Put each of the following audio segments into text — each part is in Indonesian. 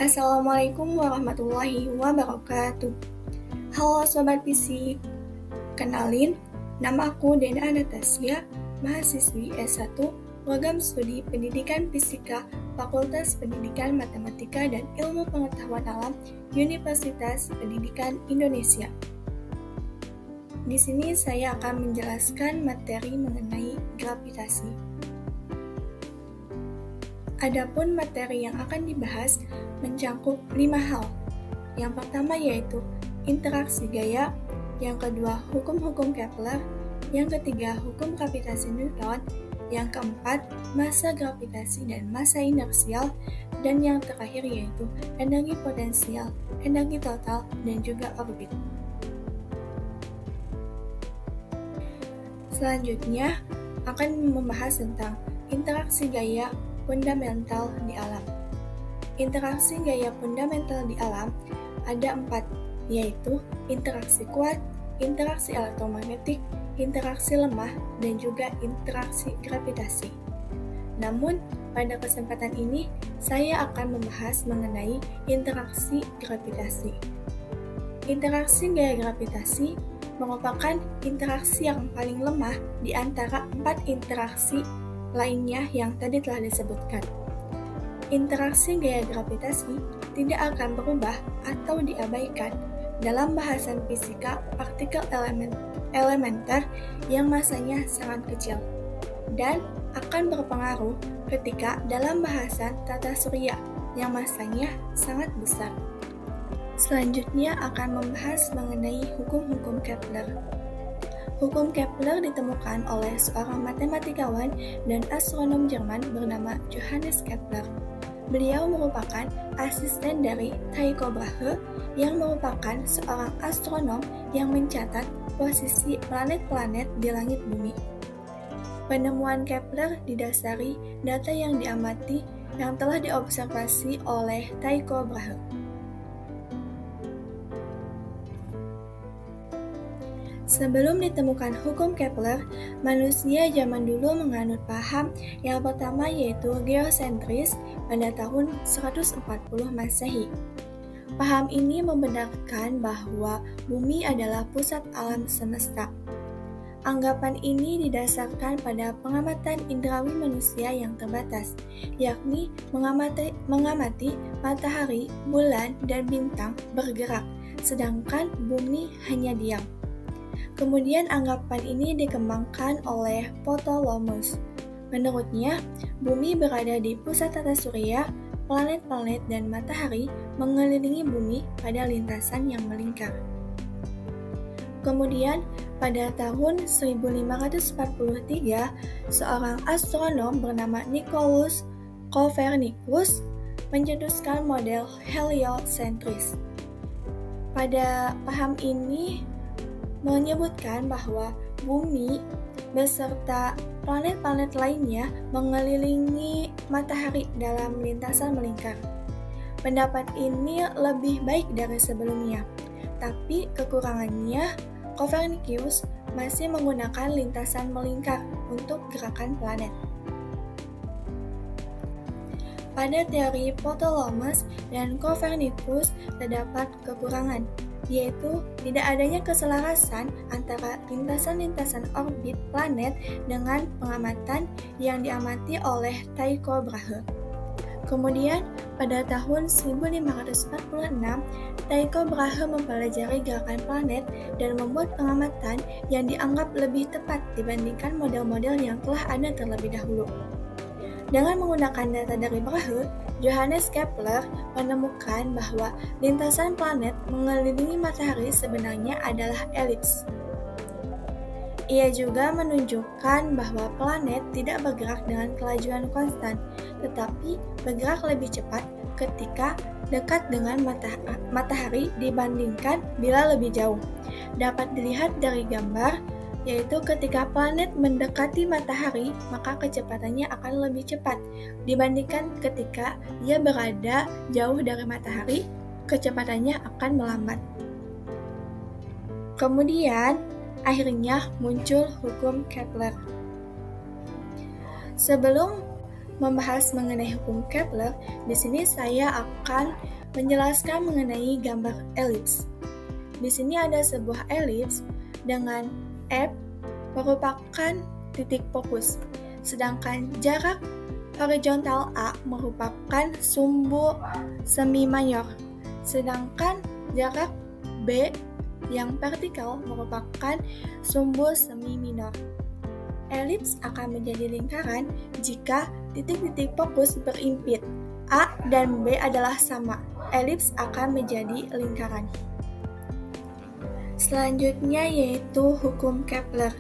Assalamualaikum warahmatullahi wabarakatuh. Halo Sobat Fisik, kenalin, nama aku Dena Anastasia, mahasiswi S1, Program Studi Pendidikan Fisika, Fakultas Pendidikan Matematika dan Ilmu Pengetahuan Alam, Universitas Pendidikan Indonesia. Di sini saya akan menjelaskan materi mengenai gravitasi. Adapun materi yang akan dibahas mencakup 5 hal. Yang pertama yaitu interaksi gaya, yang kedua hukum-hukum Kepler, yang ketiga hukum gravitasi Newton, yang keempat massa gravitasi dan massa inersial, dan yang terakhir yaitu energi potensial, energi total, dan juga orbit. Selanjutnya akan membahas tentang interaksi gaya fundamental di alam. Interaksi gaya fundamental di alam ada 4, yaitu interaksi kuat, interaksi elektromagnetik, interaksi lemah, dan juga interaksi gravitasi. Namun, pada kesempatan ini, saya akan membahas mengenai interaksi gravitasi. Interaksi gaya gravitasi merupakan interaksi yang paling lemah di antara 4 interaksi lainnya yang tadi telah disebutkan. Interaksi gaya gravitasi tidak akan berubah atau diabaikan dalam bahasan fisika partikel elementer yang masanya sangat kecil, dan akan berpengaruh ketika dalam bahasan tata surya yang masanya sangat besar. Selanjutnya akan membahas mengenai hukum-hukum Kepler. Hukum Kepler ditemukan oleh seorang matematikawan dan astronom Jerman bernama Johannes Kepler. Beliau merupakan asisten dari Tycho Brahe yang merupakan seorang astronom yang mencatat posisi planet-planet di langit bumi. Penemuan Kepler didasari data yang diamati yang telah diobservasi oleh Tycho Brahe. Sebelum ditemukan hukum Kepler, manusia zaman dulu menganut paham yang pertama yaitu geosentris pada tahun 140 Masehi. Paham ini membenarkan bahwa bumi adalah pusat alam semesta. Anggapan ini didasarkan pada pengamatan indrawi manusia yang terbatas, yakni mengamati matahari, bulan, dan bintang bergerak, sedangkan bumi hanya diam. Kemudian anggapan ini dikembangkan oleh Ptolemeus. Menurutnya, bumi berada di pusat tata surya, planet-planet dan matahari mengelilingi bumi pada lintasan yang melingkar. Kemudian, pada tahun 1543, seorang astronom bernama Nicolaus Copernicus mencetuskan model heliocentris. Pada paham ini menyebutkan bahwa bumi beserta planet-planet lainnya mengelilingi matahari dalam lintasan melingkar. Pendapat ini lebih baik dari sebelumnya, tapi kekurangannya Copernicus masih menggunakan lintasan melingkar untuk gerakan planet. Pada teori Ptolemeus dan Copernicus terdapat kekurangan, yaitu tidak adanya keselarasan antara lintasan-lintasan orbit planet dengan pengamatan yang diamati oleh Tycho Brahe. Kemudian, pada tahun 1546, Tycho Brahe mempelajari gerakan planet dan membuat pengamatan yang dianggap lebih tepat dibandingkan model-model yang telah ada terlebih dahulu. Dengan menggunakan data dari Brahe, Johannes Kepler menemukan bahwa lintasan planet mengelilingi matahari sebenarnya adalah elips. Ia juga menunjukkan bahwa planet tidak bergerak dengan kelajuan konstan, tetapi bergerak lebih cepat ketika dekat dengan matahari dibandingkan bila lebih jauh. Dapat dilihat dari gambar, yaitu ketika planet mendekati matahari, maka kecepatannya akan lebih cepat dibandingkan ketika ia berada jauh dari matahari, kecepatannya akan melambat. Kemudian, akhirnya muncul hukum Kepler. Sebelum membahas mengenai hukum Kepler, di sini saya akan menjelaskan mengenai gambar elips. Di sini ada sebuah elips dengan F merupakan titik fokus, sedangkan jarak horizontal A merupakan sumbu semi mayor, sedangkan jarak B yang vertikal merupakan sumbu semi minor. Elips akan menjadi lingkaran jika titik-titik fokus berimpit. A dan B adalah sama. Elips akan menjadi lingkaran. Selanjutnya yaitu hukum Kepler.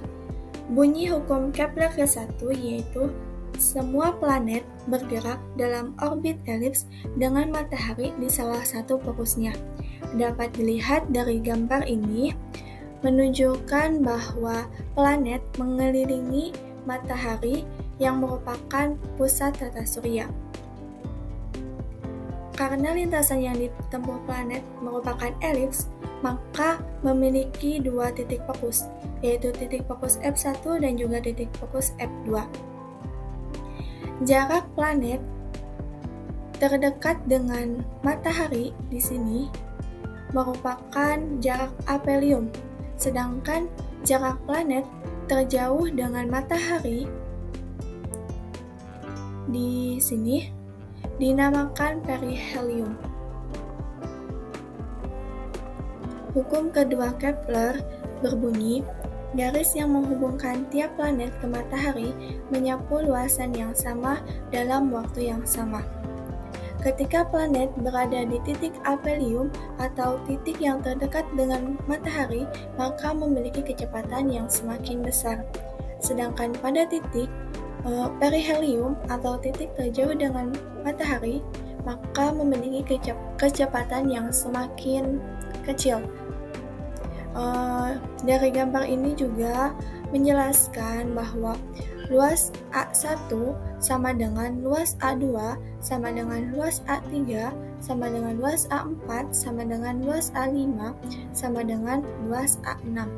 Bunyi hukum Kepler ke-1 yaitu semua planet bergerak dalam orbit elips dengan matahari di salah satu fokusnya. Dapat dilihat dari gambar ini menunjukkan bahwa planet mengelilingi matahari yang merupakan pusat tata surya. Karena lintasan yang ditempuh planet merupakan elips, maka memiliki dua titik fokus, yaitu titik fokus F1 dan juga titik fokus F2. Jarak planet terdekat dengan matahari di sini merupakan jarak aphelion, sedangkan jarak planet terjauh dengan matahari di sini dinamakan perihelion. Hukum kedua Kepler berbunyi, garis yang menghubungkan tiap planet ke matahari menyapu luasan yang sama dalam waktu yang sama. Ketika planet berada di titik aphelion atau titik yang terdekat dengan matahari, maka memiliki kecepatan yang semakin besar. Sedangkan pada titik perihelion atau titik terjauh dengan matahari, maka memiliki kecepatan yang semakin kecil. Dari gambar ini juga menjelaskan bahwa luas A1 sama dengan luas A2 sama dengan luas A3 sama dengan luas A4 sama dengan luas A5 sama dengan luas A6.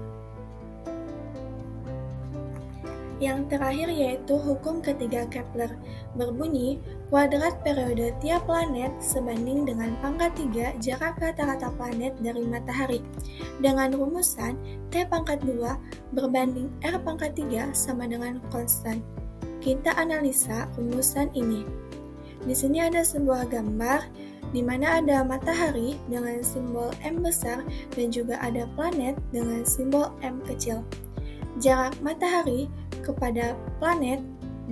Yang terakhir yaitu hukum ketiga Kepler berbunyi kuadrat periode tiap planet sebanding dengan pangkat 3 jarak rata-rata planet dari matahari dengan rumusan T pangkat 2 berbanding R pangkat 3 sama dengan konstan. Kita analisa rumusan ini. Di sini ada sebuah gambar di mana ada matahari dengan simbol M besar dan juga ada planet dengan simbol M kecil. Jarak matahari kepada planet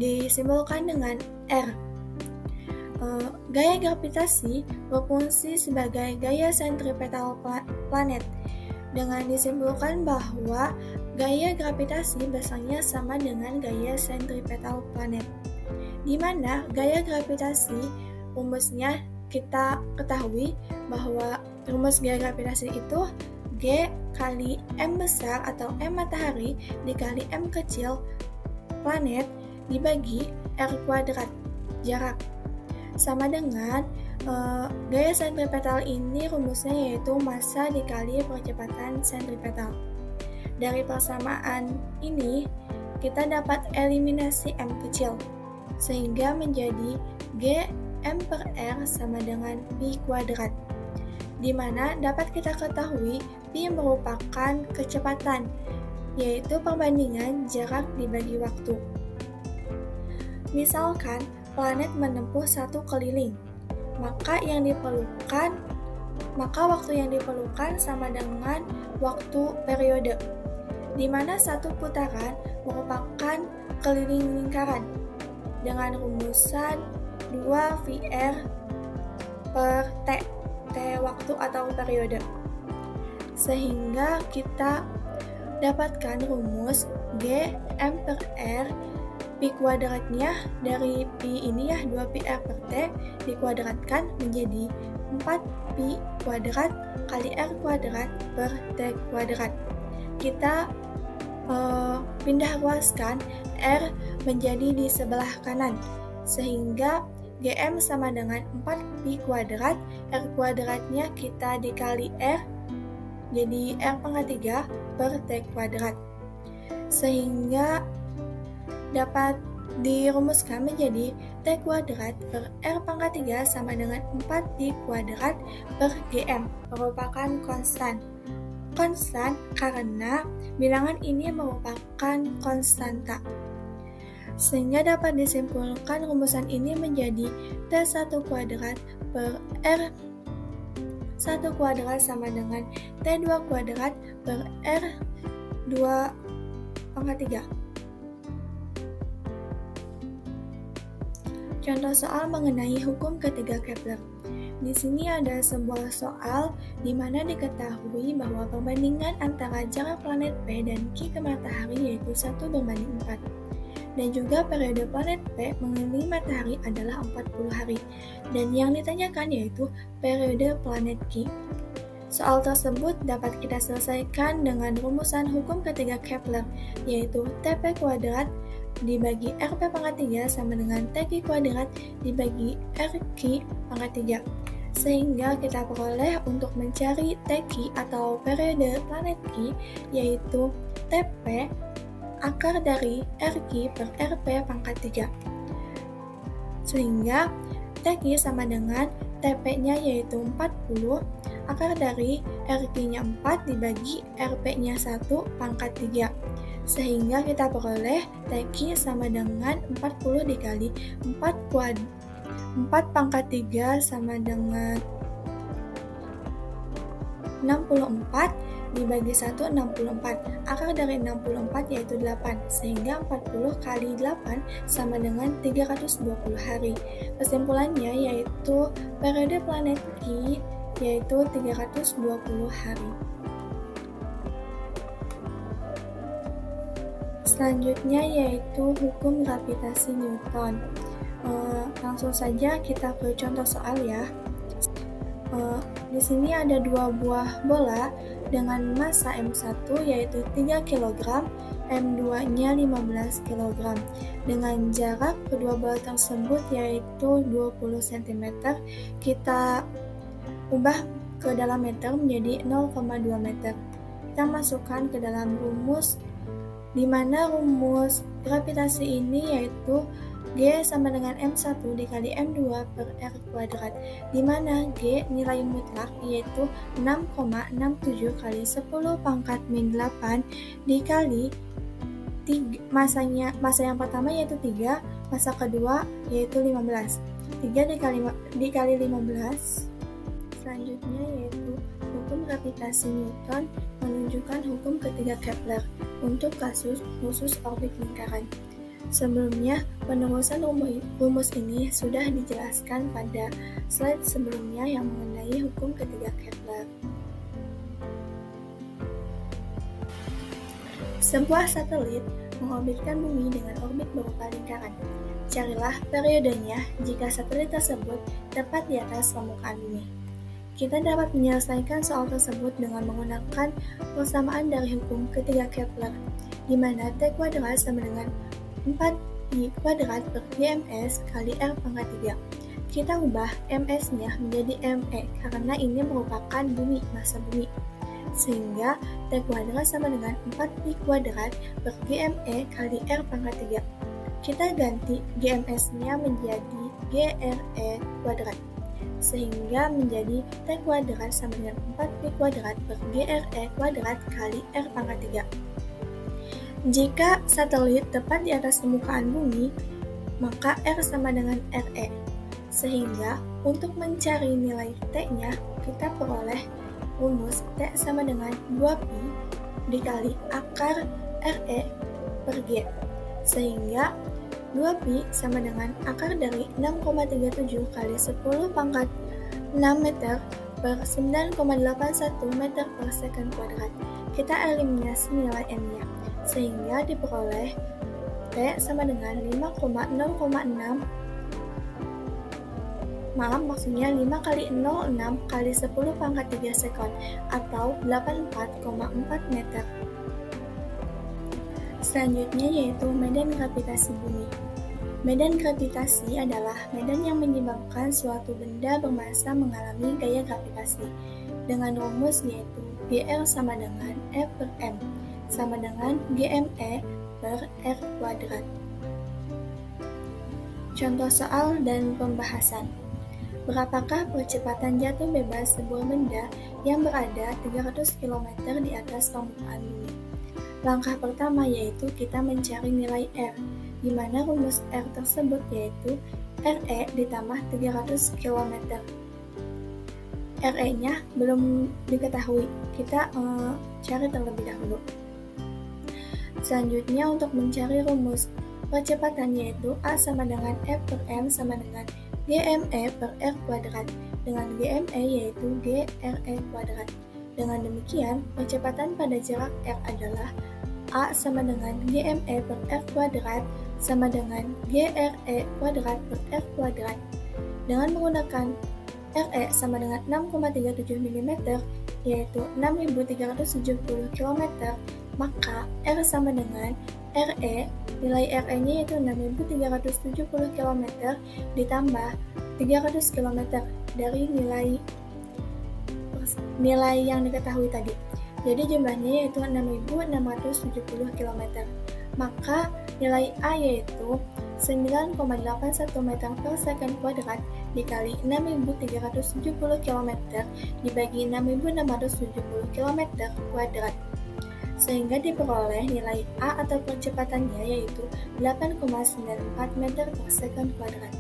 disimbolkan dengan R. Gaya gravitasi berfungsi sebagai gaya sentripetal planet dengan disimbolkan bahwa gaya gravitasi besarnya sama dengan gaya sentripetal planet, di mana gaya gravitasi rumusnya kita ketahui bahwa rumus gaya gravitasi itu G kali M besar atau M matahari dikali M kecil planet dibagi R kuadrat jarak sama dengan gaya sentripetal ini rumusnya yaitu massa dikali percepatan sentripetal. Dari persamaan ini kita dapat eliminasi M kecil sehingga menjadi G M per R sama dengan pi kuadrat, di mana dapat kita ketahui pi merupakan kecepatan, yaitu perbandingan jarak dibagi waktu. Misalkan planet menempuh satu keliling, maka waktu yang diperlukan sama dengan waktu periode, di mana satu putaran merupakan keliling lingkaran dengan rumusan 2VR per T waktu atau periode. Sehingga kita dapatkan rumus G M per R pi kuadratnya dari pi ini 2πr per T dikuadratkan menjadi 4pi kuadrat kali R kuadrat per T kuadrat. Kita pindah ruaskan R menjadi di sebelah kanan sehingga GM sama dengan 4pi kuadrat, R kuadratnya kita dikali R jadi R pangkat 3 per T kuadrat, sehingga dapat dirumuskan menjadi T kuadrat per R pangkat 3 sama dengan 4D kuadrat per GM, merupakan konstan. Konstan karena bilangan ini merupakan konstanta. Sehingga dapat disimpulkan rumusan ini menjadi T1 kuadrat per R1 kuadrat sama dengan T2 kuadrat per R2 pangkat 3. Contoh soal mengenai hukum ketiga Kepler. Di sini ada sebuah soal di mana diketahui bahwa perbandingan antara jarak planet P dan Q ke matahari yaitu 1:4. Dan juga periode planet P mengelilingi matahari adalah 40 hari. Dan yang ditanyakan yaitu periode planet Q. Soal tersebut dapat kita selesaikan dengan rumusan hukum ketiga Kepler, yaitu TP kuadrat dibagi RP pangkat 3 sama dengan TQ kuadrat dibagi RQ pangkat 3. Sehingga kita peroleh untuk mencari TQ atau periode planet Q, yaitu TP akar dari RQ per RP pangkat 3. Sehingga TQ sama dengan TP-nya yaitu 40, akar dari RQ-nya 4 dibagi RP-nya 1 pangkat 3. Sehingga kita peroleh TQ sama dengan 40 dikali 4 pangkat 3 sama dengan 64 dibagi 1, 64. Akar dari 64 yaitu 8, sehingga 40 kali 8 sama dengan 320 hari. Kesimpulannya yaitu periode planet Q yaitu 320 hari. Selanjutnya yaitu hukum gravitasi Newton. Langsung saja kita ke contoh soal ya. Di sini ada dua buah bola dengan massa M1 yaitu 3 kg, M2-nya 15 kg. Dengan jarak kedua bola tersebut yaitu 20 cm, kita ubah ke dalam meter menjadi 0,2 meter. Kita masukkan ke dalam rumus, di mana rumus gravitasi ini yaitu G sama dengan M1 dikali M2 per R kuadrat, di mana G nilai mutlak yaitu 6,67 kali 10 pangkat min 8 dikali 3, massa yang pertama yaitu 3, massa kedua yaitu 15. 3 dikali 15. Selanjutnya yaitu hukum gravitasi Newton menunjukkan hukum ketiga Kepler untuk kasus khusus orbit lingkaran. Sebelumnya, penerusan rumus ini sudah dijelaskan pada slide sebelumnya yang mengenai hukum ketiga Kepler. Sebuah satelit mengorbitkan bumi dengan orbit berupa lingkaran. Carilah periodenya jika satelit tersebut tepat di atas permukaan bumi. Kita dapat menyelesaikan soal tersebut dengan menggunakan persamaan dari hukum ketiga Kepler, di mana T kuadrat sama dengan 4I kuadrat per GMS kali R pangkat 3. Kita ubah MS-nya menjadi ME karena ini merupakan bumi, massa bumi. Sehingga T kuadrat sama dengan 4I kuadrat per GME kali R pangkat 3. Kita ganti GMS-nya menjadi GRE kuadrat. Sehingga menjadi T kuadrat sama dengan 4I kuadrat per GRE kuadrat kali R pangkat 3. Jika satelit tepat di atas permukaan bumi, maka R sama dengan RE. Sehingga untuk mencari nilai T-nya, kita peroleh rumus T sama dengan 2pi dikali akar RE per G. Sehingga 2pi sama dengan akar dari 6,37 kali 10 pangkat 6 meter per 9,81 meter per second kuadrat. Kita eliminasi nilai N-nya, sehingga diperoleh T sama dengan 5,006 maksudnya 5 kali 0,6 kali 10 pangkat 3 sekon atau 84,4 meter. Selanjutnya yaitu medan gravitasi bumi. Medan gravitasi adalah medan yang menyebabkan suatu benda bermassa mengalami gaya gravitasi dengan rumus yaitu Gr sama dengan F per M sama dengan GME per R kuadrat. Contoh soal dan pembahasan. Berapakah percepatan jatuh bebas sebuah benda yang berada 300 km di atas permukaan bumi? Langkah pertama yaitu kita mencari nilai R, di mana rumus R tersebut yaitu RE ditambah 300 km. RE-nya belum diketahui, kita cari terlebih dahulu. Selanjutnya untuk mencari rumus percepatan yaitu A sama dengan F per M sama dengan GME per R kuadrat, dengan GME yaitu GRE kuadrat. Dengan demikian, percepatan pada jarak R adalah A sama dengan GME per R kuadrat sama dengan GRE kuadrat per R kuadrat. Dengan menggunakan RE sama dengan 6,37 mm yaitu 6.370 km, maka R sama dengan RE, nilai RE-nya yaitu 6.370 km ditambah 300 km dari nilai yang diketahui tadi. Jadi jumlahnya yaitu 6.670 km. Maka nilai A yaitu 9,81 meter per second kuadrat dikali 6.370 km dibagi 6.670 km kuadrat. Sehingga diperoleh nilai A atau percepatannya yaitu 8,94 meter per second kuadrat.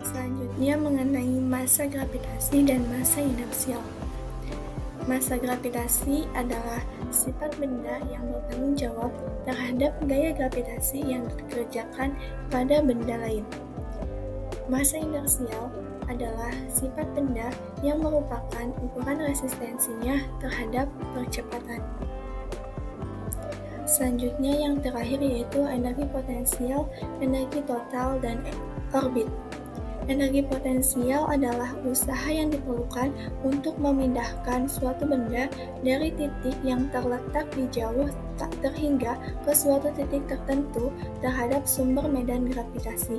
Selanjutnya mengenai massa gravitasi dan massa inersial. Massa gravitasi adalah sifat benda yang bertanggung jawab terhadap gaya gravitasi yang dikerjakan pada benda lain. Massa inersial adalah sifat benda yang merupakan ukuran resistensinya terhadap percepatan. Selanjutnya yang terakhir yaitu energi potensial, energi total, dan orbit. Energi potensial adalah usaha yang diperlukan untuk memindahkan suatu benda dari titik yang terletak di jauh tak terhingga ke suatu titik tertentu terhadap sumber medan gravitasi.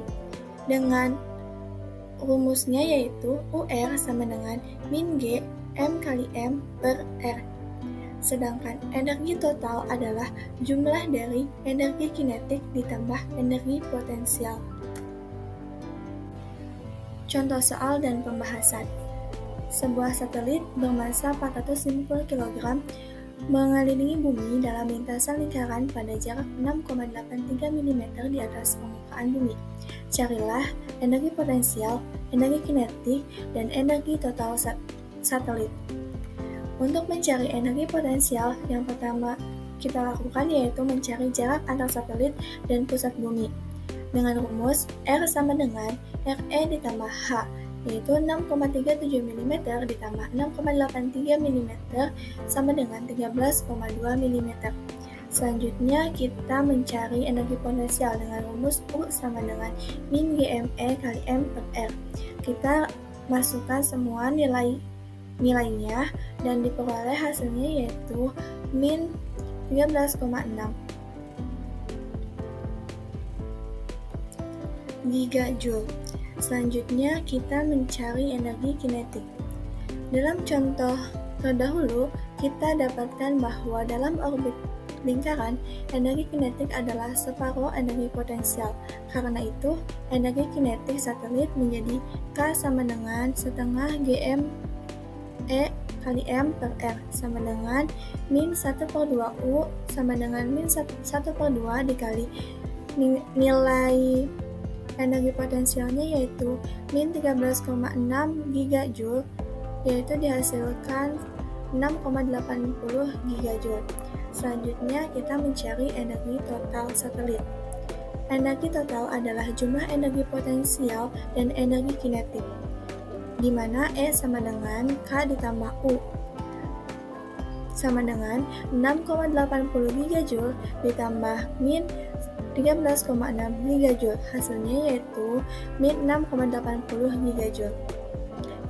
Dengan rumusnya yaitu UR sama dengan min G M kali M per R. Sedangkan energi total adalah jumlah dari energi kinetik ditambah energi potensial. Contoh soal dan pembahasan. Sebuah satelit bermassa 450 kg mengelilingi bumi dalam lintasan lingkaran pada jarak 6,83 mm di atas permukaan bumi. Carilah energi potensial, energi kinetik, dan energi total satelit. Untuk mencari energi potensial, yang pertama kita lakukan yaitu mencari jarak antar satelit dan pusat bumi. Dengan rumus R sama dengan RE ditambah H, yaitu 6,37 mm ditambah 6,83 mm sama dengan 13,2 mm. Selanjutnya kita mencari energi potensial dengan rumus U sama dengan min GME kali M per R. Kita masukkan semua nilainya dan diperoleh hasilnya yaitu min 13,6 gigajoule. Selanjutnya kita mencari energi kinetik. Dalam contoh terdahulu, kita dapatkan bahwa dalam orbit lingkaran, energi kinetik adalah separuh energi potensial. Karena itu, energi kinetik satelit menjadi K sama dengan setengah GM E kali M per R sama dengan min 1/2 U sama dengan min 1/2 dikali nilai energi potensialnya yaitu min 13,6 gigajoule, yaitu dihasilkan 6,80 gigajoule. Selanjutnya kita mencari energi total satelit. Energi total adalah jumlah energi potensial dan energi kinetik, di mana E sama dengan K ditambah U sama dengan 6,80 gigajoule ditambah min 13,6 gigajoule, hasilnya yaitu min 6,80 gigajoule.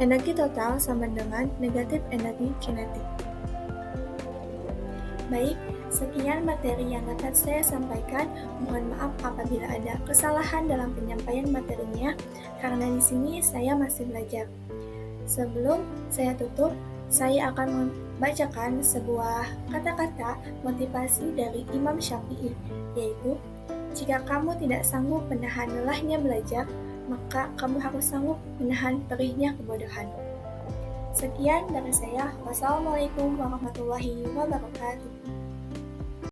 Energi total sama dengan negatif energi kinetik. Baik, sekian materi yang dapat saya sampaikan. Mohon maaf apabila ada kesalahan dalam penyampaian materinya, karena di sini saya masih belajar. Sebelum saya tutup, saya akan membacakan sebuah kata-kata motivasi dari Imam Syafi'i, yaitu Jika kamu tidak sanggup menahan lelahnya belajar, maka kamu harus sanggup menahan perihnya kebodohan. Sekian dari saya. Wassalamualaikum warahmatullahi wabarakatuh.